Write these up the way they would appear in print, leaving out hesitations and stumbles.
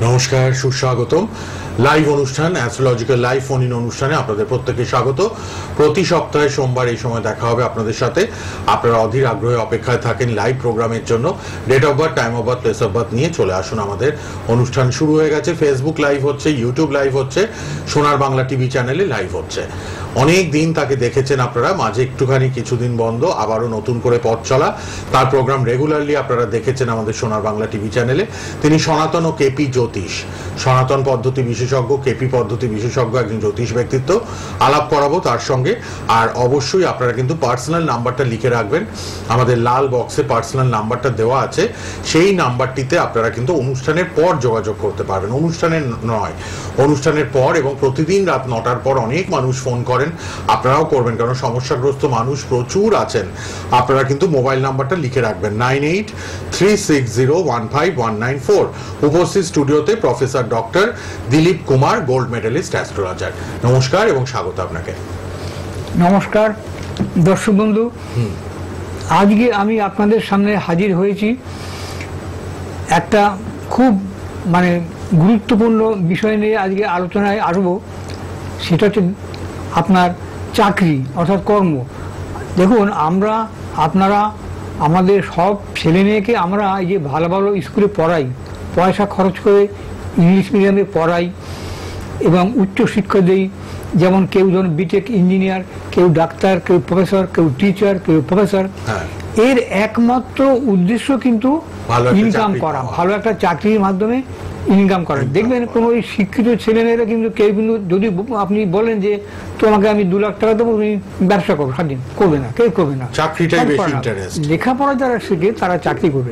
নমস্কার, সুস্বাগতম। লাইভ অনুষ্ঠান অ্যাস্ট্রোলজিক্যাল লাইভ ফোন ইন অনুষ্ঠানে আপনাদের প্রত্যেককে স্বাগত। প্রতি সপ্তাহে সোমবার এই সময় দেখা হবে আপনাদের সাথে। আপনারা অধীর আগ্রহে অপেক্ষায় থাকেন লাইভ প্রোগ্রামের জন্য। Date of birth, time of birth, place of birth নিয়ে চলে আসুন। আমাদের অনুষ্ঠান শুরু হয়ে গেছে। ফেসবুক লাইভ হচ্ছে, ইউটিউব লাইভ হচ্ছে, সোনার বাংলা টিভি চ্যানেলে লাইভ হচ্ছে। অনেক দিন তাকে দেখেছেন আপনারা, মাঝে একটুখানি কিছুদিন বন্ধ, আবারও নতুন করে পথ চলা। তার প্রোগ্রাম রেগুলারলি আপনারা দেখেছেন আমাদের সোনার বাংলা টিভি চ্যানেলে। তিনি সনাতন ও কেপি জ্যোতিষ, সনাতন পদ্ধতি বিশেষজ্ঞ, কেপি পদ্ধতি বিশেষজ্ঞ, একজন জ্যোতিষ ব্যক্তিত্ব। আলাপ করাবো তার সঙ্গে। আর অবশ্যই আপনারা কিন্তু পার্সোনাল নাম্বারটা লিখে রাখবেন। আমাদের লাল বক্সে পার্সোনাল নাম্বারটা দেওয়া আছে। সেই নাম্বারটিতে আপনারা কিন্তু অনুষ্ঠানের পর যোগাযোগ করতে পারবেন, অনুষ্ঠানের নয়, অনুষ্ঠানের পর। এবং প্রতিদিন রাত 9টার পর অনেক মানুষ ফোন করেন, আপনারাও করবেন, কারণ সমস্যাগ্রস্ত মানুষ প্রচুর আছেন। আপনারা কিন্তু মোবাইল নাম্বারটা লিখে রাখবেন 9836015194। উপস্থিত স্টুডিওতে professor doctor Dilip Kumar, gold medalist astrologer. নমস্কার এবং স্বাগত আপনাকে। নমস্কার দর্শক বন্ধু, আজকে আমি আপনাদের সামনে হাজির হয়েছি একটা খুব গুরুত্বপূর্ণ বিষয় নিয়ে আজকে আলোচনায় আসবো। সেটা হচ্ছে আপনার চাকরি অর্থাৎ কর্ম। দেখুন, আপনারা আমাদের সব ছেলে মেয়েকে আমরা এই যে ভালো ভালো স্কুলে পড়াই, পয়সা খরচ করে ইংলিশ মিডিয়ামে পড়াই এবং উচ্চশিক্ষা দেই। যেমন কেউ ধরুন বিটেক ইঞ্জিনিয়ার, কেউ ডাক্তার, কেউ প্রফেসর, কেউ টিচার, কেউ প্রফেসর। এর একমাত্র উদ্দেশ্য কিন্তু ইনকাম করা, ভালো একটা চাকরির মাধ্যমে ইনকাম করা। দেখবেন কোনো ওই শিক্ষিত ছেলেমেয়েরা কিন্তু কেউ কিন্তু যদি আপনি বলেন যে তোমাকে আমি 2 লাখ টাকা দেবো, তুমি ব্যবসা করো, স্বাধীন করবে না, কেউ করবে না। লেখাপড়া যারা শিখে তারা চাকরি করবে।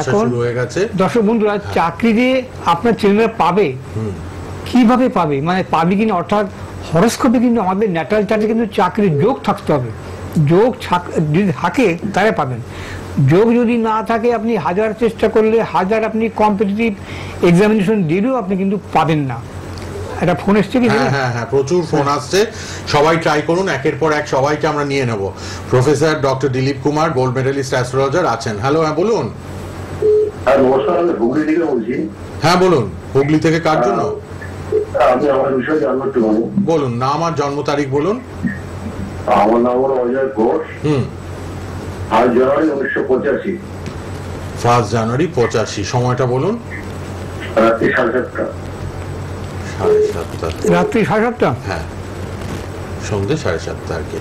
এখন দর্শক বন্ধুরা, চাকরি দিয়ে আপনার ছেলেমেয়েরা পাবে, কিভাবে পাবে, পাবে কিনা, অর্থাৎ হরস্কোপে কিন্তু আমাদের ন্যাটাল চার্টে কিন্তু চাকরির যোগ থাকতে হবে। যোগ যদি থাকে তারা পাবেন। যোগ যদি না থাকে, আপনি 1000 চেষ্টা করলে, 1000 আপনি কম্পিটিটিভ এক্সামিনেশন দিলেও আপনি কিন্তু পাবেন না। একটা ফোন এসছে কি? হ্যাঁ, প্রচুর ফোন আসছে। সবাই ট্রাই করুন, একের পর এক সবাইকে আমরা নিয়ে নেব। Professor doctor Dilip Kumar, gold medalist astrologer আছেন। হ্যালো, হ্যাঁ বলুন। নমস্কার, আমি হুগলি থেকে বলছি। হ্যাঁ বলুন। হুগলি থেকে কার জন্য? আমি আমার বিষয়ে জানবো একটু। বলুন, নাম আর জন্ম তারিখ বলুন। আমার নাম হলো অজয় ঘোষ। 1 জানুয়ারি 1985। 1 জানুয়ারি 85। সময়টা বলুন। রাত্রি 7:30। রাত্রি 7:30? হ্যাঁ, সন্ধ্যে 7:30 আর কি।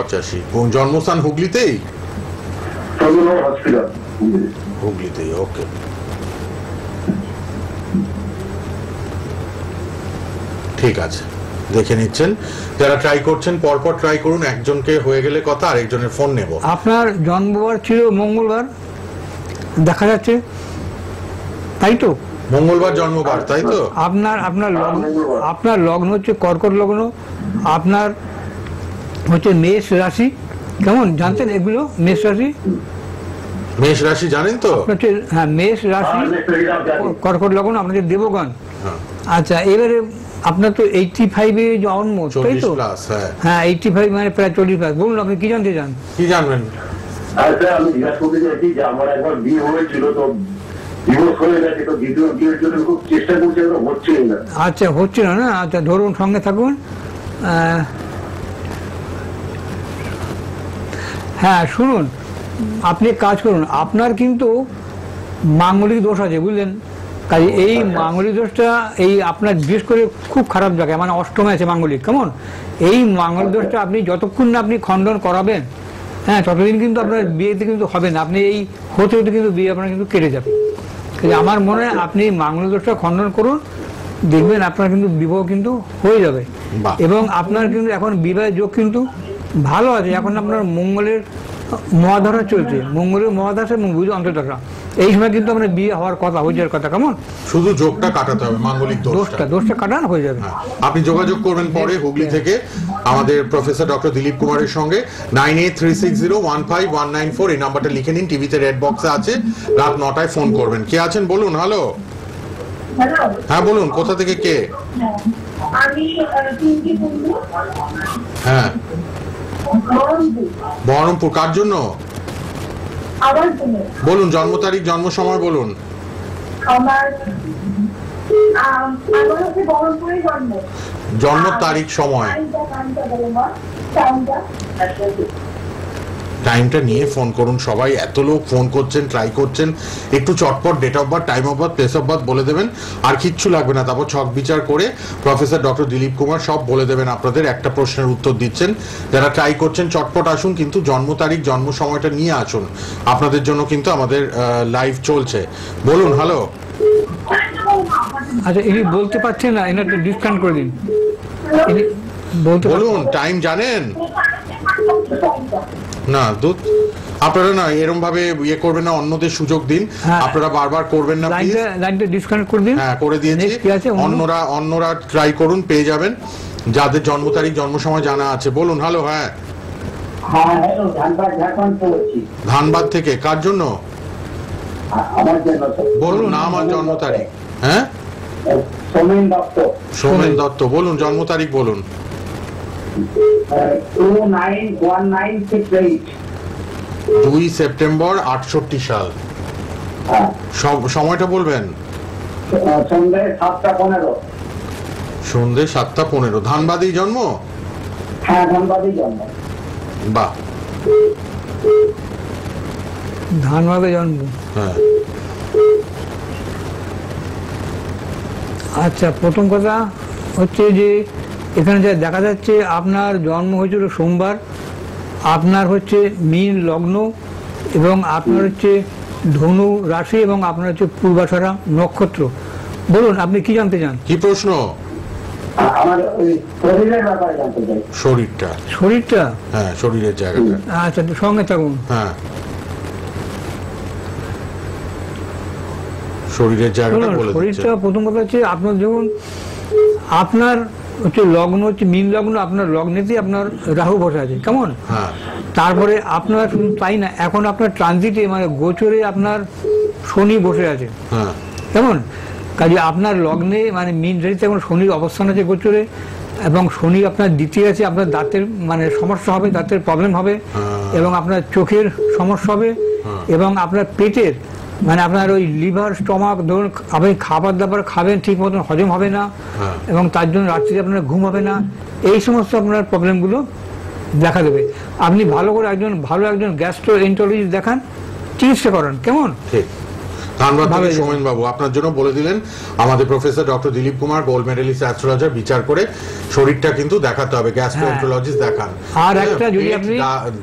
85। জন্মস্থান হুগলিতেই? হুগলিতেই, ওকে। ঠিক আছে, দেখে নিচ্ছেন। যারা ট্রাই করছেন পরপর ট্রাই করুন, একজনকে হয়ে গেলে কথা, আরেকজনের ফোন নেব। আপনার জন্মবার ছিল মঙ্গলবার দেখা যাচ্ছে, তাই তো? মঙ্গলবার জন্মবার, তাই তো? আপনার লগ্ন হচ্ছে কর্কট লগ্ন, আপনার হচ্ছে মেষ রাশি। কেমন জানতেন এগুলো? মেষ রাশি, মেষ রাশি জানেন তো? হ্যাঁ, মেষ রাশি, কর্কট লগ্ন, আপনাদের দেবগণ। আচ্ছা, এবারে আপনার তো 85-এ জন্ম, তাই তো? হ্যাঁ, 85 প্রায় 40+। বলুন, আপনি কি জানতে চান? কি জানবেন? আচ্ছা, আমি জিজ্ঞাসা করতে চাইছি যে আমার একবার বিয়ে হয়েছিল, তো ডিভোর্স হয়ে গেছে, তো দ্বিতীয় বিয়ের জন্য খুব চেষ্টা করছি, হচ্ছেই না। আচ্ছা, হচ্ছিল না? আচ্ছা, ধরুন, সঙ্গে থাকুন। হ্যাঁ, শুনুন, আপনি কাজ করুন, আপনার কিন্তু মাঙ্গলিক দোষ আছে, বুঝলেন? কাজে এই মাঙ্গলিক দোষটা আপনার বিশেষ করে খুব খারাপ জায়গায়, অষ্টমে আছে মাঙ্গলিক। কেমন? এই মাঙ্গলিক দোষটা আপনি যতক্ষণ না আপনি খণ্ডন করাবেন, হ্যাঁ, ততদিন কিন্তু আপনার বিয়েতে কিন্তু হবে না। আপনি এই হতে হতে কিন্তু বিয়ে আপনার কিন্তু কেটে যাবে। আমার মনে হয় আপনি মাঙ্গলিক দোষটা খণ্ডন করুন, দেখবেন আপনার কিন্তু বিবাহ কিন্তু হয়ে যাবে। এবং আপনার কিন্তু এখন বিবাহের যোগ কিন্তু ভালো আছে। এখন আপনার মঙ্গলের মহাদশা চলছে, মঙ্গলের মহাদশা এবং বুঝ অন্তর্দশা। এই সময় কিন্তু আপনার বিয়ে হওয়ার কথা, হয়ে যাওয়ার কথা। কেমন? শুধু যোগটা কাটাতে হবে, মাঙ্গলিক দোষটা কাটানো হয়ে যাবে। আপনি যোগাযোগ করবেন পরে হুগলি থেকে আমাদের প্রফেসর ডক্টর দিলীপ কুমারের সঙ্গে। 9836015194 এই নাম্বারটা লিখে নিন, টিভিতে রেড বক্সে আছে। রাত 9টায় ফোন করবেন। কে আছেন বলুন। হ্যালো, হ্যাঁ বলুন, কোথা থেকে কে? হ্যাঁ, বহরমপুর। কার জন্য? বলুন, জন্ম তারিখ, জন্ম সময় বলুন। আমার আমার হচ্ছে বহরমপুরে জন্ম। জন্ম তারিখ সময় টাইমটা নিয়ে ফোন করুন সবাই, এত লোক ফোন করছেন, ট্রাই করছেন, একটু চটপট date of birth, time of birth, place of birth বলে দেবেন, আর কিচ্ছু লাগবে না। তারপর ছক বিচার করে প্রফেসর ডক্টর দিলীপ কুমার সব বলে দেবেন আপনাদের। একটা প্রশ্নের উত্তর দিচ্ছেন, যারা ট্রাই করছেন চটপট আসুন, কিন্তু জন্ম তারিখ জন্ম সময়টা নিয়ে আসুন, আপনাদের জন্য কিন্তু আমাদের লাইভ চলছে। বলুন। হ্যালো। আচ্ছা, ইনি বলতে পারছেন না, এনার ডিসকাউন্ট করে দিন। ইনি বলতে বলুন, টাইম জানেন না? দুধ আপনারা না এরকম ভাবে ইয়ে করবেন না, অন্যদের সুযোগ দিন। হ্যাঁ। আপনারা বারবার করবেন না প্লিজ। লাইনটা ডিসকানেক্ট করে দিন। হ্যাঁ, করে দিয়েছি। Next কি আছে? অন্যরা ট্রাই করুন, পেয়ে যাবেন যাদের জন্ম তারিখ জন্ম সময় জানা আছে। বলুন। হ্যালো। হ্যাঁ, হ্যাঁ, হ্যালো, ধানবাদ ঝাড়খণ্ড বলছি। ধানবাদ থেকে। কার জন্য? আমার জন্য বলুন নাম আর জন্ম তারিখ। হ্যাঁ, সোমেন দত্ত। সোমেন দত্ত। বলুন জন্ম তারিখ বলুন। 291968। 2 সেপ্টেম্বর 68 সাল। সময়টা বলবেন। সন্ধ্যে 7:15। সন্ধ্যে 7:15। ধানবাদেই জন্ম? হ্যাঁ, ধানবাদই জন্ম। বাহ। ধানবাদে জন্ম। হ্যাঁ। আচ্ছা, প্রথম কথা হচ্ছে যে এখানে যা দেখা যাচ্ছে আপনার জন্ম হয়েছিল সোমবার, আপনার হচ্ছে মীন লগ্ন, এবং আপনার হচ্ছে ধনু রাশি, এবং আপনার হচ্ছে পূর্বাষাঢ়া নক্ষত্র। বলুন আপনি কি জানতে চান? কি প্রশ্ন? আমার ওই শরীরের ব্যাপারে জানতে চাই। শরীরটা। শরীরটা? হ্যাঁ, শরীরের জায়গাটা। আচ্ছা, সঙ্গে থাকুন। হ্যাঁ, শরীরের জায়গাটা বলে দিচ্ছে। শরীরটা প্রথম কথা হচ্ছে আপনার যখন আপনার হচ্ছে লগ্ন হচ্ছে মীন লগ্ন, আপনার লগ্নেতেই আপনার রাহু বসে আছে, কেমন? হ্যাঁ। তারপরে আপনার শুধু তাই না, এখন আপনার ট্রানজিটে মানে গোচরে আপনার শনি বসে আছে, হ্যাঁ। কেমন? কাজে আপনার লগ্নে মানে মীন রাশিতে এখন শনির অবস্থান আছে গোচরে, এবং শনি আপনার দ্বিতীয় আছে, আপনার দাঁতের মানে সমস্যা হবে, দাঁতের প্রবলেম হবে, এবং আপনার চোখের সমস্যা হবে, এবং আপনার পেটের মানে আপনার ওই লিভার স্টমাক, ধরুন আপনি খাবার দাবার খাবেন ঠিক মতন হজম হবে না, এবং তার জন্য রাত্রিতে আপনার ঘুম হবে না, এই সমস্ত আপনার প্রবলেমগুলো দেখা দেবে। আপনি ভালো করে একজন গ্যাস্ট্রোএন্টারোলজিস্ট দেখান, চিকিৎসা করান, কেমন? ঠিক। ধানবাদ থেকে সোমেন বাবু আপনার জন্য বলে দিলেন আমাদের professor doctor Dilip Kumar, gold medalist astrologer, বিচার করে শরীরটা কিন্তু দেখাতে হবে, গ্যাস্ট্রোএন্টারোলজিস্ট দেখান। আর একটা যদি আপনি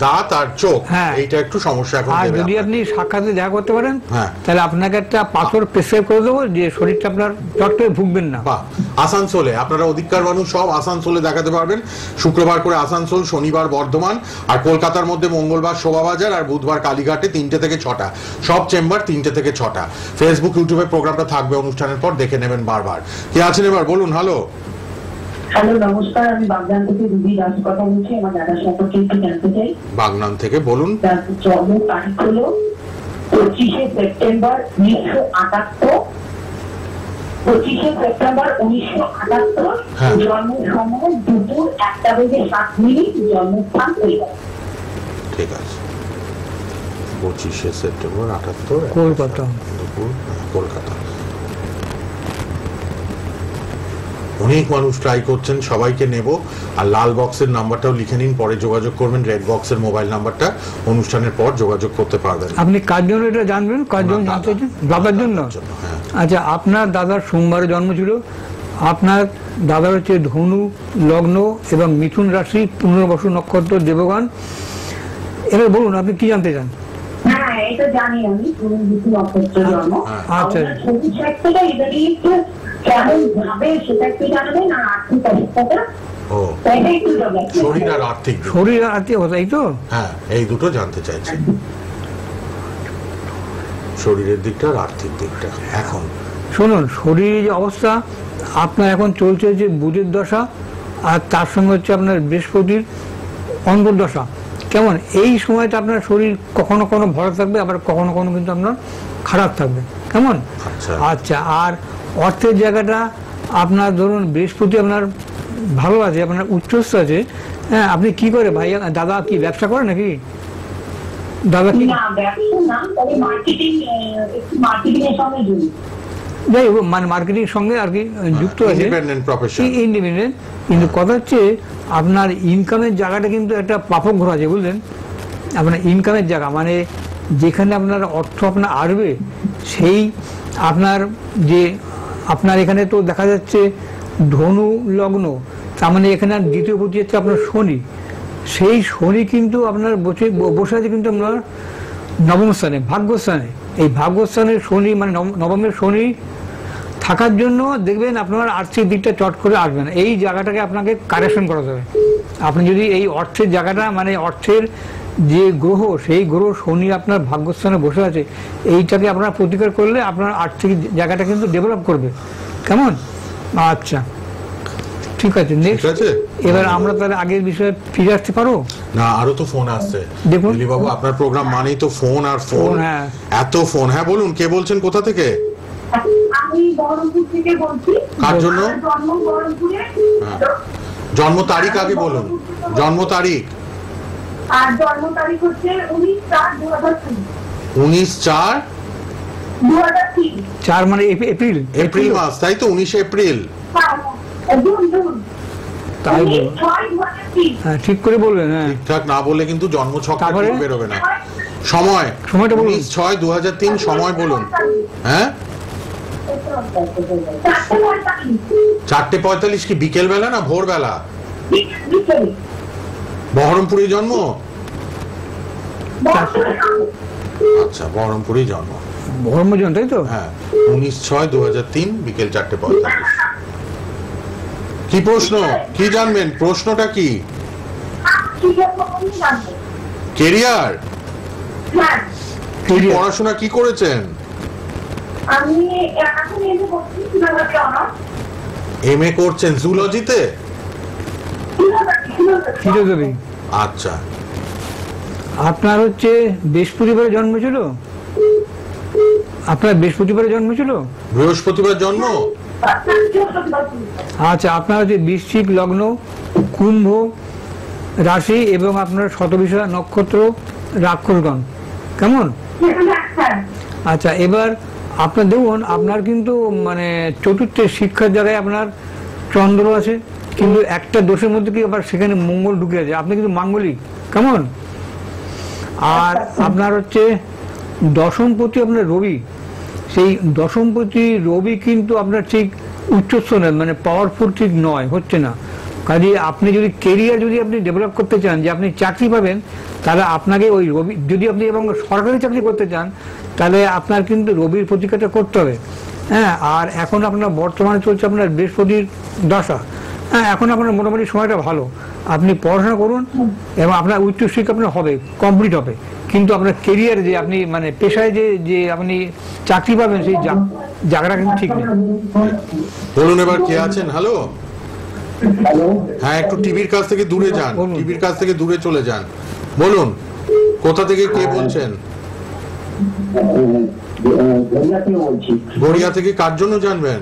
দাঁত আর চোখ, এইটা একটু সমস্যা এখন। আর যদি আপনি সাক্ষাতে দেখা করতে পারেন, হ্যাঁ, তাহলে আপনাকে একটা পাথর প্রেসক্রাইব করে দেবো, যে শরীরটা আপনার চট করে ভুগবেন না। বাহ। আসানসোলে আপনারা অধিকার মানুষ সব আসানসোলে দেখাতে পারবেন। শুক্রবার করে আসানসোল, শনিবার বর্ধমান, আর কলকাতার মধ্যে মঙ্গলবার শোভাবাজার, আর বুধবার কালীঘাটে 3টে থেকে 6টা, সব চেম্বার 3টে থেকে 6টা। ফেসবুক ইউটিউবে প্রোগ্রামটা থাকবে, অনুষ্ঠানের পর দেখে নেবেন বারবার। কে আছেন এবার বলুন। হ্যালো। হ্যালো, নমস্কার, আমি বাগদান থেকে রুবি দাস কথা বলছি। আমার দাদার সম্পর্কে একটু জানতে চাই। বাগনান থেকে বলুন। জন্ম তারিখ হলো 25শে সেপ্টেম্বর 1978। 25শে সেপ্টেম্বর 1978। জন্ম সময় দুপুর 1:07। জন্মস্থান কলকাতা। ঠিক আছে, 25শে সেপ্টেম্বর 78, কলকাতা, কলকাতা। অনেক মানুষ ট্রাই করছেন, সবাইকে নেব। আর লাল বক্সের নাম্বারটাও লিখে নিন, পরে যোগাযোগ করবেন। রেড বক্সের মোবাইল নাম্বারটা, অনুষ্ঠানের পর যোগাযোগ করতে পারবেন। আপনি কার জন্য এটা জানবেন? কার জন্য জানতে চান? দাদার জন্য? আচ্ছা, আপনার দাদার সোমবারে জন্ম ছিল, আপনার দাদার হচ্ছে ধনু লগ্ন এবং মিথুন রাশি, পুনর্বসু নক্ষত্র, দেবগণ। এবার বলুন আপনি কি জানতে চান? হ্যাঁ, এটা জানি আমি, নক্ষত্র জন্ম। আচ্ছা, শরীর স্বাস্থ্যটা এবারে একটু কেমন ভাবে সেটা একটু জানাবেন, আর আর্থিক অবস্থাটা একটু জানাবেন। শরীর আর আর্থিক, শরীর আর আর্থিক অবস্থা, এই তো? হ্যাঁ, এই দুটো জানতে চাইছি, শরীরের দিকটা আর আর্থিক দিকটা। এখন শুনুন, শরীরের যে অবস্থা আপনার এখন চলছে যে বুধের দশা, আর তার সঙ্গে হচ্ছে আপনার বৃহস্পতির অন্তর্দশা, কেমন? এই সময়টা আপনার শরীর কখনো কোনো ভালো থাকবে, আবার কখনো কোনো কিন্তু আপনার খারাপ থাকবে, কেমন? আচ্ছা, আর অর্থের জায়গাটা আপনার ধরুন বৃহস্পতি আপনার ভালো আছে, আপনার উচ্চস্থ আছে। হ্যাঁ, আপনি কি করে ভাই? দাদা কি ব্যবসা করে নাকি? দাদা কি? না, ব্যবসা না, তবে মার্কেটিং, একটু মার্কেটিং এর সঙ্গে জড়িত। যাই হোক মানে মার্কেটিং সঙ্গে আর কি যুক্ত আছে, ইন্ডিপেন্ডেন্ট প্রফেশন। ইন্ডিপেন্ডেন্ট। কিন্তু কথা হচ্ছে আপনার ইনকামের জায়গাটা কিন্তু একটা পাপক ঘোরা আছে, বুঝলেন? আপনার ইনকামের জায়গা মানে যেখানে আপনার অর্থ আপনার আসবে, সেই আপনার যে আপনার এখানে তো দেখা যাচ্ছে ধনু লগ্ন, তার মানে এখানে দ্বিতীয় পতি হচ্ছে আপনার শনি। সেই শনি কিন্তু আপনার বসে আছে কিন্তু আপনার নবম স্থানে, ভাগ্যস্থানে। এই ভাগ্যস্থানের শনি মানে নবমের শনি থাকার জন্য দেখবেন আপনার আর্থিক দিকটা চট করে আসবে না। এই জায়গাটাকে আপনাকে কারেকশন করাতে হবে। আপনি যদি এই অর্থের জায়গাটা মানে অর্থের যে গ্রহ, সেই গ্রহ শনি আপনার ভাগ্যস্থানে বসে আছে, এইটাকে আপনারা প্রতিকার করলে আপনার আর্থিক জায়গাটা কিন্তু ডেভেলপ করবে। কেমন? আচ্ছা, ঠিক আছে, নেক্সট। এবার আমরা তাহলে আগের বিষয়ে ফিরে আসতে পারো না? আরো তো ফোন আসছে দেখুন বাবু, আপনার প্রোগ্রাম মানেই তো ফোন আর ফোন। হ্যাঁ, এত ফোন। হ্যাঁ বলুন, কে বলছেন, কোথা থেকে? আমি বহরমপুর থেকে বলছি। কার জন্য? জন্ম বহরমপুরে। জন্ম তারিখ আগে বলুন, জন্ম তারিখ। আর জন্ম তারিখ হচ্ছে 19/4/2003। 19/4/2003। 4 মানে এপ্রিল, এপ্রিল মাস, তাই তো? 19 এপ্রিল। তাই হ্যাঁ, ঠিক করে বলবেন। হ্যাঁ, ঠিকঠাক না বলে কিন্তু জন্ম ছকটা ঠিক বেরোবে না। সময়টা বলুন। 19/6/2003 সময় বলুন। হ্যাঁ, 4:45 কি বিকেল বেলা না ভোর বেলা? বহরমপুরে জন্ম? আচ্ছা, বহরমপুরে জন্ম, বহরমপুর জন্ম, তাই তো? হ্যাঁ, 19/6/2003 বিকেল 4:45। কি প্রশ্ন, কি জানবেন? প্রশ্নটা কি? কেরিয়ার? পড়াশোনা কি করেছেন? আমি এখন এমএ করছেন জুলজিতে? আচ্ছা, আপনার হচ্ছে বৃহস্পতিবারে জন্ম ছিল? আপনার বৃহস্পতিবারে জন্ম ছিল? বৃহস্পতিবার জন্ম। আচ্ছা, আপনার হচ্ছে বৃশ্চিক লগ্ন, কুম্ভ রাশি এবং আপনার শতবিশা নক্ষত্র, রাক্ষসগণ। কেমন? আচ্ছা, এবার আপনার দেখুন, আপনার কিন্তু মানে চতুর্থের শিক্ষার জায়গায় আপনার চন্দ্র আছে, কিন্তু একটা দোষের মধ্যে কি আবার সেখানে মঙ্গল ঢুকে আছে। আপনি কিন্তু মাঙ্গলিক। কেমন? আর আপনার হচ্ছে দশমপতি আপনার রবি। সেই দশমপতি রবি কিন্তু আপনার ঠিক উচ্চস্তরের মানে পাওয়ারফুল ঠিক নয়, হচ্ছে না। কাজে আপনি যদি কেরিয়ার যদি আপনি ডেভেলপ করতে চান, যে আপনি চাকরি পাবেন, তাহলে আপনাকে ওই রবি, যদি আপনি এবং সরকারি চাকরি করতে চান, তাহলে আপনার কিন্তু রবির প্রতিকারটা করতে হবে। হ্যাঁ, আর এখন আপনার বর্তমানে চলছে আপনার বৃহস্পতির দশা। হ্যাঁ, এখন আপনার মোটামুটি সময়টা ভালো, আপনি পড়াশোনা করুন এবং আপনার উচ্চশিক্ষা আপনার হবে, কমপ্লিট হবে। কিন্তু আপনার কেরিয়ার যে আপনি মানে পেশায় যে আপনি চাকরি পাবেন, সেই জায়গাটা কিন্তু ঠিক নেই। বলুন, এবার কে আছেন? হ্যালো। হ্যাঁ, একটু টিভির কাছ থেকে দূরে যান, টিভির কাছ থেকে দূরে চলে যান। বলুন, কোথা থেকে কে বলছেন? গড়িয়া থেকে। কার জন্য জানবেন?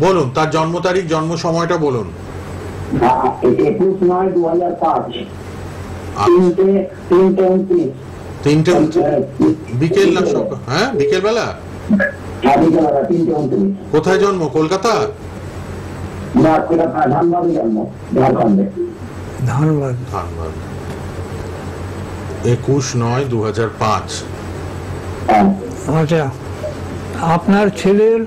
বলুন, তার জন্ম তারিখ, জন্ম সময়টা বলুন। 3:29 বিকেল না সকাল? হ্যাঁ, বিকেল বেলা। কোথায় জন্ম? কলকাতা? ধন্যবাদ। 21/9/2005। আচ্ছা, আপনার ছেলের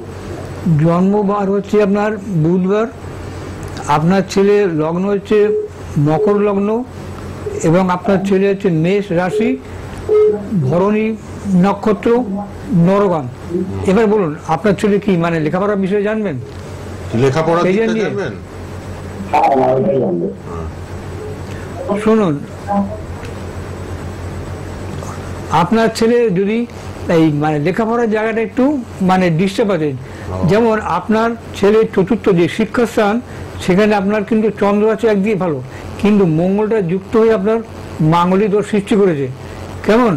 জন্মবার হচ্ছে আপনার বুধবার। আপনার ছেলে লগ্ন হচ্ছে মকর লগ্ন এবং আপনার ছেলে হচ্ছে মেষ রাশি, ভরণী নক্ষত্র, নরগান। এবার বলুন, আপনার ছেলে কি মানে লেখাপড়ার বিষয়ে জানবেন? লেখাপড়া জানবেন? শুনুন, আপনার ছেলে যদি এই মানে লেখাপড়ার জায়গাটা একটু মানে ডিস্টার্ব আছে, যেমন আপনার ছেলের চতুর্থ যে শিক্ষাস্থান, সেখানে আপনার কিন্তু চন্দ্র আছে একদিকে ভালো, কিন্তু মঙ্গলটা যুক্ত হয়ে আপনার মাঙ্গলিক দোষ সৃষ্টি করেছে। কেমন?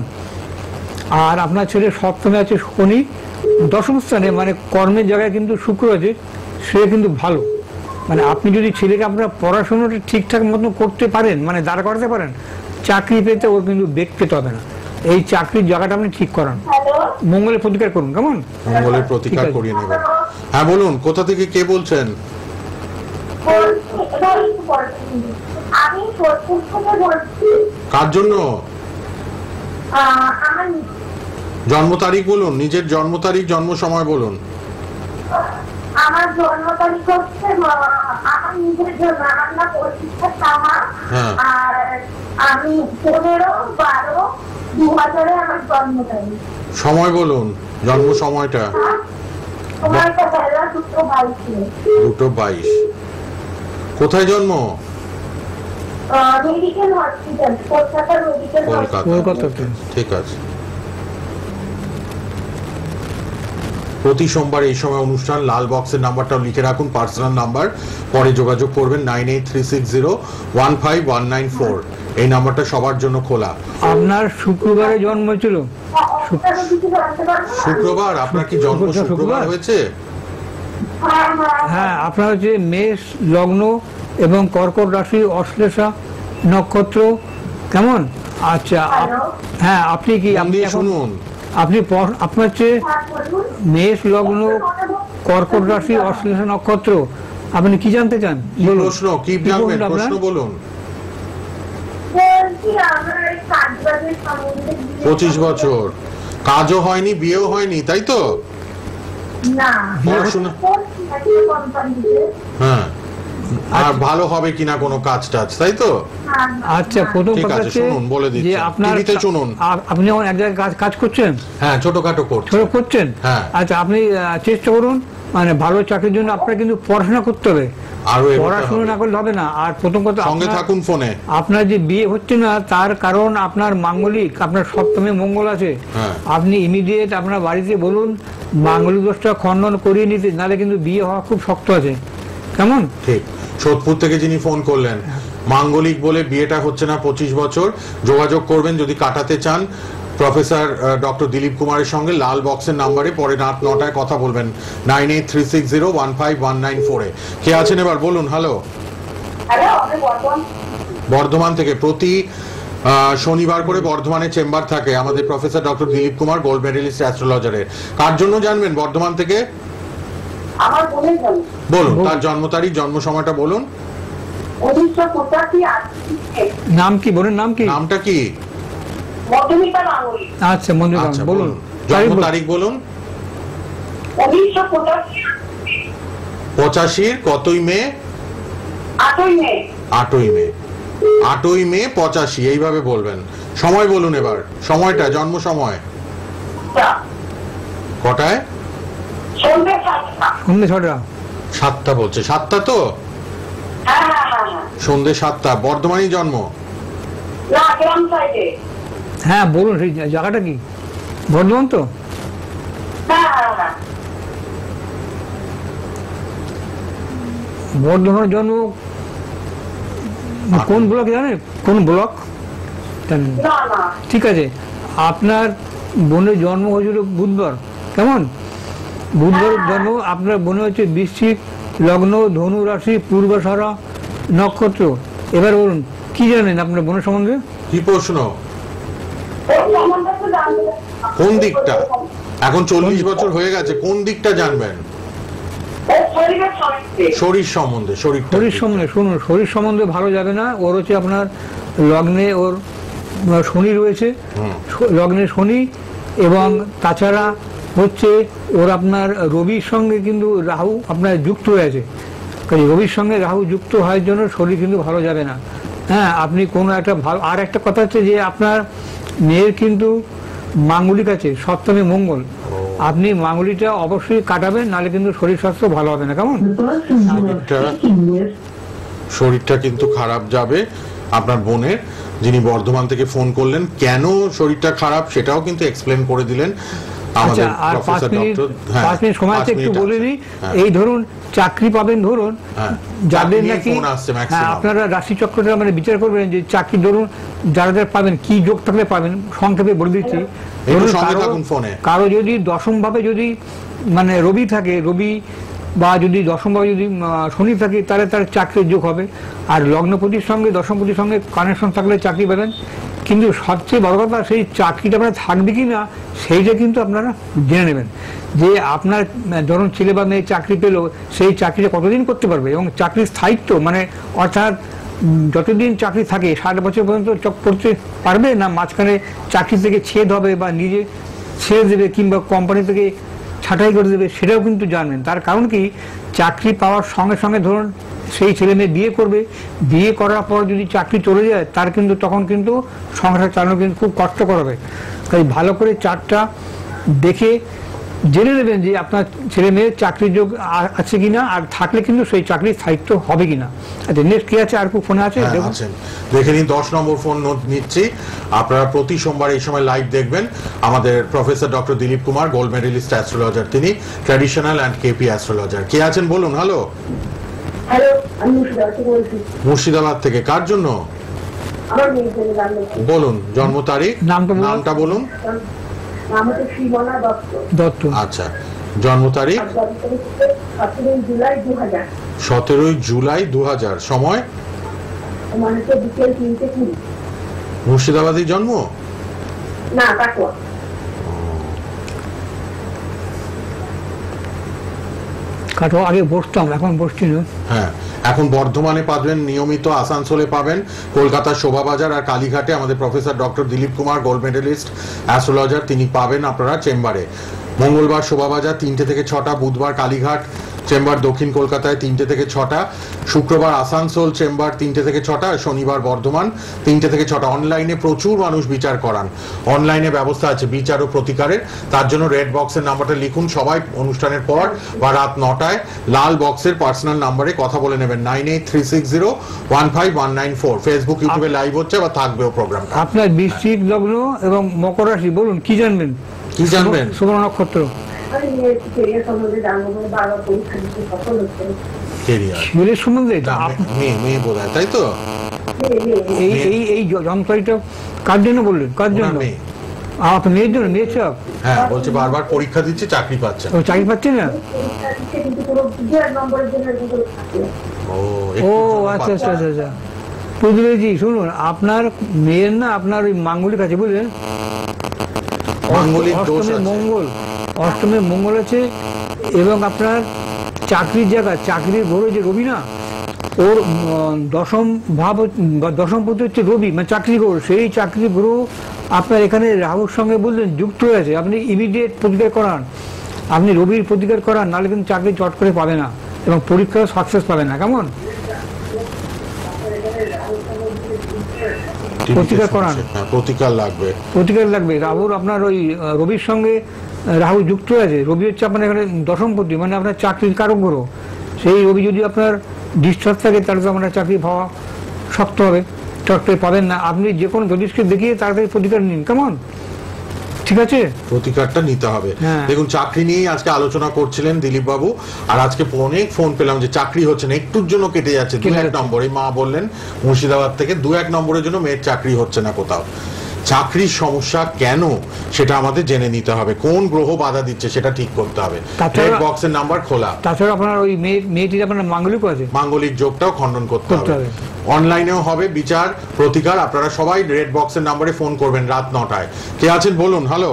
আর আপনার ছেলে সপ্তমে আছে শনি, দশম স্থানে মানে কর্মের জায়গায় কিন্তু শুক্র আছে, সে কিন্তু ভালো। মানে আপনি যদি ছেলেকে আপনার পড়াশোনাটা ঠিকঠাক মতো করতে পারেন, মানে দাঁড় করাতে পারেন, চাকরি পেতে ওর কিন্তু বেগ পেতে হবে না। এই চাকরির জায়গাটা আপনি ঠিক করান, হ্যালো, মঙ্গলের প্রতিকার করুন, কেমন? মঙ্গলের প্রতিকার ঠিক আছে। করিয়ে নেবেন। হ্যাঁ বলুন, কোথা থেকে কে বলছেন? আমি সোদপুর থেকে বলছি। কার জন্য? আমার জন্ম তারিখ বলুন, নিজের জন্ম তারিখ, জন্ম সময় বলুন। আমার জন্ম তারিখ হচ্ছে আমার নিজের জন্য আমার নাম অর্পিতা সাহা। হ্যাঁ। আর আমি 15/12/2000 আমার জন্ম তারিখ। সময় বলুন, জন্ম সময়টা। সময়টা বেলা 2:22। 2:22। কোথায় জন্ম? মেডিকেল হসপিটাল, কলকাতার মেডিকেল কলকাতা। কলকাতাতে। ঠিক আছে। প্রতি সোমবার এই সময় অনুষ্ঠান। লাল বক্সের নাম্বারটাও লিখে রাখুন, পার্সোনাল নাম্বার, পরে যোগাযোগ করবেন 9836015194। এই নাম্বারটা সবার জন্য খোলা। আপনার শুক্রবারে জন্ম ছিল? শুক্রবার? আপনার কি জন্ম শুক্রবার শুক্রবার হয়েছে? হ্যাঁ, আপনার হচ্ছে মেষ লগ্ন এবং কর্কট রাশি, অশ্লেষা নক্ষত্র, কেমন? আচ্ছা, হ্যাঁ, আপনি কি মন আপনি দিয়ে এখন শুনুন। আপনি আপনার হচ্ছে মেষ লগ্ন, কর্কট রাশি, অশ্লেষা নক্ষত্র, আপনি কি জানতে চান? কি প্রশ্ন, কি জানবেন? বলুন প্রশ্ন আপনার। বলুন। বলছি আমার এই কাজবাজের সম্বন্ধে 25 বছর, কাজও হয়নি, বিয়েও হয়নি, তাই তো? না, পড়াশোনা? কোম্পানিতে। হ্যাঁ। আর ভালো হবে কিনা কোনো কাজ টাজ, তাই তো? আচ্ছা, প্রথম ঠিক কথা আছে, হচ্ছে শুনুন, বলে দিচ্ছি। যে আপনার টিভিতে শুনুন। আপনি যখন এক জায়গায় কাজ করছেন, হ্যাঁ, ছোটখাটো করছে। ছোট করছেন, হ্যাঁ। আচ্ছা, আপনি চেষ্টা করুন, মানে ভালো চাকরির জন্য আপনার কিন্তু পড়াশোনা করতে হবে। আরো এগোতে পড়াশোনা হবে। না করলে হবে না। আর প্রথম কথা, সঙ্গে আপনার- থাকুন ফোনে। আপনার যে বিয়ে হচ্ছে না তার কারণ আপনার মাঙ্গলিক, আপনার সপ্তমে মঙ্গল আছে। হ্যাঁ। আপনি ইমিডিয়েট আপনার বাড়িতে বলুন মাঙ্গলিক দোষটা খণ্ডন করিয়ে নিতে, নাহলে কিন্তু বিয়ে হওয়া খুব শক্ত আছে, কেমন? ঠিক। সোদপুর থেকে যিনি ফোন করলেন, মাঙ্গলিক বলে বিয়েটা হচ্ছে না 25 বছর, যোগাযোগ করবেন যদি কাটাতে চান প্রফেসর ডক্টর দিলীপ কুমারের সঙ্গে। লাল বক্সের নাম্বারে পরে রাত 9টায় কথা বলবেন 9836015194-এ। কে আছেন এবার বলুন? হ্যালো। হ্যালো, আমি বর্তমান বর্ধমান থেকে। প্রতি শনিবার করে বর্ধমানে চেম্বার থাকে আমাদের professor doctor Dilip Kumar, gold medalist অ্যাস্ট্রোলজারের। কার জন্য জানবেন বর্ধমান থেকে? আমার বোনের জন্য বলুন, তার জন্ম তারিখ, জন্ম সময়টা বলুন। 1985 নাম কি? বোনের নাম কি? নামটা কি? মধুমিতা গাঙ্গুলি। আচ্ছা, মন্দির আচ্ছা বলুন। জন্ম তারিখ বলুন। 1985 85 কতই মে? 8ই মে। 8ই মে। 8ই মে 85, এইভাবে বলবেন। সময় বলুন এবার, সময়টা, জন্ম সময় কটায়? সন্ধ্যে 7টা। সন্ধ্যে 6টা। 7টা বলছে। 7টা তো? হ্যাঁ হ্যাঁ হ্যাঁ হ্যাঁ। সন্ধ্যে 7টা। বর্ধমানেই জন্ম? না, গ্রাম সাইডে। হ্যাঁ, বলুন সেই জায়গাটা কি? বর্ধমান তো? হ্যাঁ হ্যাঁ হ্যাঁ। বর্ধমানের জন্ম কোন ব্লক জানেন? কোন ব্লক জানেন? না না। ঠিক আছে, আপনার বোনের জন্ম হয়েছিল বুধবার, কেমন? বুধবারের জন্ম। আপনার বোনে হচ্ছে বৃশ্চিক লগ্ন, ধনু রাশি, পূর্বাষাঢ়া নক্ষত্র। এবার বলুন কি জানেন আপনার বোনের সম্বন্ধে? কি প্রশ্ন? ওর সম্বন্ধে তো জানতে চাই। কোন দিকটা? এখন 40 বছর হয়ে গেছে, কোন দিকটা জানবেন? ওর শরীরের সম্বন্ধে। শরীর সম্বন্ধে। শরীর সম্বন্ধে শুনুন, শরীর সম্বন্ধে ভালো যাবে না। ওর হচ্ছে আপনার লগ্নে ওর শনি রয়েছে, লগ্নে শনি, এবং তাছাড়া হচ্ছে ওর আপনার রবির সঙ্গে কিন্তু রাহু আপনার যুক্ত হয়েছে। কাজে রবির সঙ্গে রাহু যুক্ত হওয়ার জন্য শরীর কিন্তু ভালো যাবে না। হ্যাঁ, আপনি কোনো একটা ভালো, আর একটা কথা হচ্ছে যে আপনার মেয়ের কিন্তু মাঙ্গলিক আছে, সপ্তমে মঙ্গল। আপনি মাঙ্গলিটা অবশ্যই কাটাবেন, নাহলে কিন্তু শরীর স্বাস্থ্য ভালো হবে না, কেমন? শরীরটা কিন্তু খারাপ যাবে আপনার বোনের, যিনি বর্ধমান থেকে ফোন করলেন। কেন শরীরটা খারাপ সেটাও কিন্তু এক্সপ্লেন করে দিলেন আচ্ছা, আর 5 মিনিট সময় আছে, একটু বলে নিই। এই ধরুন চাকরি পাবেন, ধরুন যাদের নাকি, হ্যাঁ, আপনারা রাশি চক্রটা মানে বিচার করবেন যে চাকরি ধরুন যারা পাবেন, কি যোগ থাকলে পাবেন, সংক্ষেপে বলে দিচ্ছি। ধরুন কারো যদি দশম ভাবে যদি মানে রবি থাকে, রবি বা যদি দশম ভাবে যদি শনি থাকে, তাহলে তার চাকরির যোগ হবে। আর লগ্নপতির সঙ্গে দশমপতির সঙ্গে কানেকশন থাকলে চাকরি পাবেন। কিন্তু সবচেয়ে বড় কথা সেই চাকরিটা আপনার থাকবে কি না সেইটা কিন্তু আপনারা জেনে নেবেন, যে আপনার ধরুন ছেলে বা মেয়ে চাকরি পেলো, সেই চাকরিটা কতদিন করতে পারবে এবং চাকরির স্থায়িত্ব মানে অর্থাৎ যতদিন চাকরি থাকে 60 বছর পর্যন্ত করতে পারবে, না মাঝখানে চাকরি থেকে ছেদ হবে বা নিজে ছেড়ে দেবে কিংবা কোম্পানি থেকে ছাঁটাই করে দেবে, সেটাও কিন্তু জানবেন। তার কারণ কি, চাকরি পাওয়ার সঙ্গে সঙ্গে ধরুন সেই ছেলে মেয়ে বিয়ে করবে, বিয়ে করার পর যদি চাকরি চলে যায় তার কিন্তু তখন কিন্তু সংসার চালানো কিন্তু খুব কষ্টকর হবে। তাই ভালো করে চার্টটা দেখে জেনে নেবেন যে আপনার ছেলে মেয়ের চাকরির যোগ আছে কিনা, আর থাকলে কিন্তু সেই চাকরির স্থায়িত্ব হবে কিনা। আচ্ছা, নেক্সট কি আছে? আর খুব ফোনে আছে দেখে নিন। 10 নম্বর ফোন নিচ্ছি। আপনারা প্রতি সোমবার এই সময় লাইভ দেখবেন আমাদের professor doctor Dilip Kumar, gold medalist astrologer, তিনি ট্র্যাডিশনাল অ্যান্ড কেপি অ্যাস্ট্রোলজার। কে আছেন বলুন। হ্যালো, হ্যালো, আমি মুর্শিদাবাদ থেকে বলছি। মুর্শিদাবাদ থেকে কার জন্য আমার মেয়ের জন্য জানবো। বলুন জন্ম তারিখ, নামটা বলুন। নাম হচ্ছে শ্রীমনা দত্ত। আচ্ছা, জন্ম তারিখ 17 জুলাই 2000। 17 জুলাই 2000। সময় মানে তো বিকেল 3:20। মুর্শিদাবাদে জন্ম না, কাটোয়া। কাটোয়া আগে বসতাম, এখন বসছি না। হ্যাঁ, এখন বর্ধমানে পাবেন নিয়মিত, আসানসোলে পাবেন, কলকাতার শোভাবাজার আর কালীঘাটে আমাদের professor doctor Dilip Kumar, gold medalist astrologer, তিনি পাবেন আপনারা চেম্বারে। মঙ্গলবার শোভাবাজার 3টে থেকে 6টা, বুধবার কালীঘাট চেম্বার দক্ষিণ কলকাতায় 3টে থেকে 6টা, শুক্রবার আসানসোল চেম্বার 3টে থেকে 6টা, শনিবার বর্ধমান 3টে থেকে 6টা। অনলাইনে প্রচুর মানুষ বিচার করান, অনলাইনে ব্যবস্থা আছে বিচার ও প্রতিকারের। তার জন্য রেড বক্সের নাম্বারটা লিখুন, সবাই অনুষ্ঠানের পর বা রাত 9টায় লাল বক্সের পার্সোনাল নাম্বারে কথা বলে নেবেন, 9836015194। ফেসবুক ইউটিউবে লাইভ হচ্ছে বা থাকবেও প্রোগ্রামটা। আপনার বৃশ্চিক লগ্ন এবং মকর রাশি, বলুন কি জানবেন? কি জানবেন? সুবর্ণ নক্ষত্র। আমি মেয়ের সম্বন্ধে জানবো, মানে বারবার পরীক্ষা দিতে সফল হচ্ছে। ছেলের সম্বন্ধে মেয়ে বোধ হয়, তাই তো? এই যন্ত্রটা কার জন্য বললেন? কার জন্য? আপনার মেয়ের জন্য? মেয়ের চাপ? হ্যাঁ, বলছে বারবার পরীক্ষা দিচ্ছে, চাকরি পাচ্ছে না। চাকরি পাচ্ছে না? ও আচ্ছা আচ্ছা আচ্ছা আচ্ছা, বুঝতে পেরেছি। শুনুন, আপনার মেয়ের না আপনার ওই মাঙ্গলিক আছে, বুঝলেন? অষ্টমে মঙ্গল আছে, এবং আপনার চাকরির জায়গা, চাকরির ঘরে যে রবি না, ওর দশম ভাব বা দশম পতি হচ্ছে রবি, মানে চাকরি গ্রহ। সেই চাকরি গ্রহ আপনার এখানে রাহুর সঙ্গে বললেন যুক্ত হয়ে আছে। আপনি ইমিডিয়েট প্রতিকার করান, আপনি রবির প্রতিকার করান, নাহলে কিন্তু চাকরি চট করে পাবে না এবং পরীক্ষায় সাকসেস পাবে না। কেমন? প্রতিকার করান, প্রতিকার লাগবে। রাহুর আপনার ওই রবির সঙ্গে রাহু যুক্ত আছে। রবি হচ্ছে আপনার এখানে দশমপতি, মানে আপনার চাকরির কারক গ্রহ। সেই রবি যদি আপনার ডিস্টার্ব থাকে তাহলে তো আপনার চাকরি পাওয়া শক্ত হবে, চাকরি পাবেন না। আপনি যে কোনো জ্যোতিষকে দেখিয়ে তাড়াতাড়ি প্রতিকার নিন, কেমন? ঠিক আছে, প্রতিকারটা নিতে হবে। দেখুন, চাকরি নিয়ে আজকে আলোচনা করছিলেন দিলীপ বাবু, আর আজকে অনেক ফোন পেলাম যে চাকরি হচ্ছে না, একটুর জন্য কেটে যাচ্ছে। 2-1 নম্বর, এই মা বললেন মুর্শিদাবাদ থেকে, 2-1 নম্বরের জন্য মেয়ের চাকরি হচ্ছে না কোথাও। চাকরির সমস্যা কেন সেটা আমাদের জেনে নিতে হবে, কোন গ্রহ বাধা দিচ্ছে সেটা ঠিক করতে হবে। রেড বক্সের নাম্বার খোলা। তাছাড়া আপনার ওই মেয়েটির আপনার মাঙ্গলিক আছে, মাঙ্গলিক যোগটাও খণ্ডন করতে হবে। অনলাইনেও হবে বিচার প্রতিকার। আপনারা সবাই রেড বক্সের নাম্বারে ফোন করবেন রাত 9টায়। কে আছেন বলুন। হ্যালো,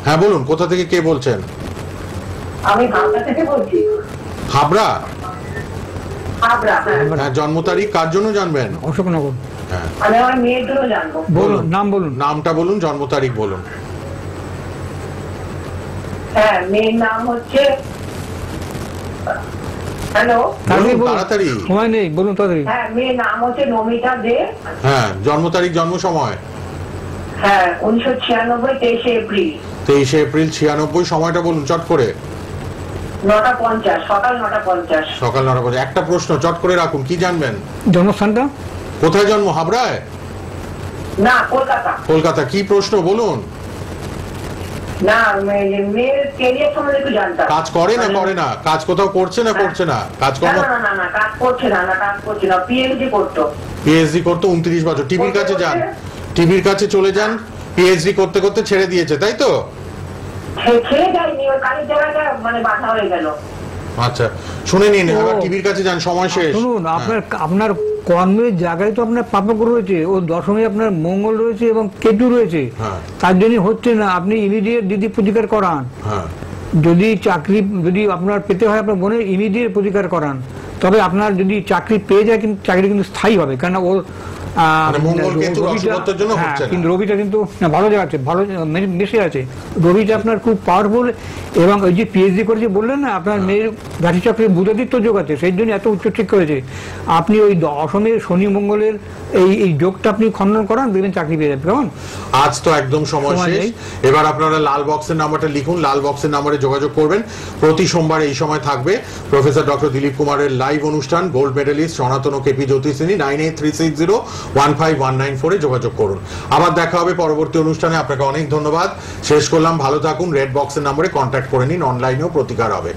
হ্যাঁ বলুন, কোথা থেকে কে বলছেন? আমি হাবড়া থেকে বলছি। হাবড়া? হ্যাঁ। জন্ম তারিখ কার জন্য জানবেন? অশোকনগর। আমি আমার মেয়ের জন্য জানবো। বলুন, নাম বলুন। নামটা বলুন, জন্ম তারিখ বলুন। হ্যাঁ, মেয়ের নাম হচ্ছে, হ্যালো, তাড়াতাড়ি, সময় নেই, বলুন তাড়াতাড়ি। হ্যাঁ, মেয়ের নাম হচ্ছে নমিতা দে। হ্যাঁ, জন্ম তারিখ, জন্ম সময়? হ্যাঁ, 1996, 23 এপ্রিল। 23 এপ্রিল 96। সময়টা বলুন চট করে। 9:50, সকাল 9:50। সকাল 9:50। একটা প্রশ্ন চট করে রাখুন, কি জানবেন? জন্মস্থানটা কোথায়? জন্ম হাবড়ায়? না, কলকাতা। কলকাতা। কি প্রশ্ন বলুন? না, মেয়ের ক্যারিয়ার সম্বন্ধে একটু জানতাম। কাজ করে না করে না? কাজ কোথাও করছে না করছে না? কাজ না না, কাজ করছে না, পিএইচডি করতো। পিএইচডি করতো 29 বছর। টিভির কাছে যান, টিভির কাছে চলে যান। পিএইচডি করতে করতে ছেড়ে দিয়েছে, তাই তো? ছেড়ে যায়নি, ওর কাজের জায়গাটা মানে বাধা হয়ে গেল। আচ্ছা, শুনে নিন, এবার টিভির কাছে যান, সময় শেষ। শুনুন, আপনার কর্মের জায়গায় তো আপনার পাপক রয়েছে, ও দশমে আপনার মঙ্গল রয়েছে এবং কেতু রয়েছে, তার জন্য হচ্ছে না। আপনি ইমিডিয়েট দিদি প্রতিকার করান। যদি চাকরি যদি আপনার পেতে হয় আপনার বোনের ইমিডিয়েট প্রতিকার করান, তবে আপনার যদি চাকরি পেয়ে যায় কিন্তু চাকরি কিন্তু স্থায়ী হবে, কেন ও কিন্তু রবিটা কিন্তু ভালো জায়গা আছে, ভালো বেশি আছে। রবিটা আপনার খুব পাওয়ারফুল, এবং ওই যে পিএইচডি করেছে বললেন না, আপনার মেয়ের গাঠি চক্রে বুধাদিত্য যোগ আছে, সেই জন্য এত উচ্চশিক্ষা হয়েছে। আপনি ওই অসমের শনি মঙ্গলের এই যোগটা আপনি খণ্ডন করান, দেখবেন চাকরি পেয়ে যাবে। কেমন? আজ তো একদম সময় শেষ। এবার আপনারা লাল বক্সের নাম্বারটা লিখুন, লাল বক্সের নাম্বারে যোগাযোগ করবেন। প্রতি সোমবার এই সময় থাকবে প্রফেসর ডক্টর দিলীপ কুমারের লাইভ অনুষ্ঠান। গোল্ড মেডেলিস্ট সনাতন ও কেপি জ্যোতিষিনী 9836015194 যোগাযোগ করুন। আবার দেখা হবে পরবর্তী অনুষ্ঠানে। আপনাকে অনেক ধন্যবাদ। শেষ করলাম, ভালো থাকুন। রেড বক্সের নম্বরে কন্ট্যাক্ট করে নিন, অনলাইনেও প্রতিকার হবে।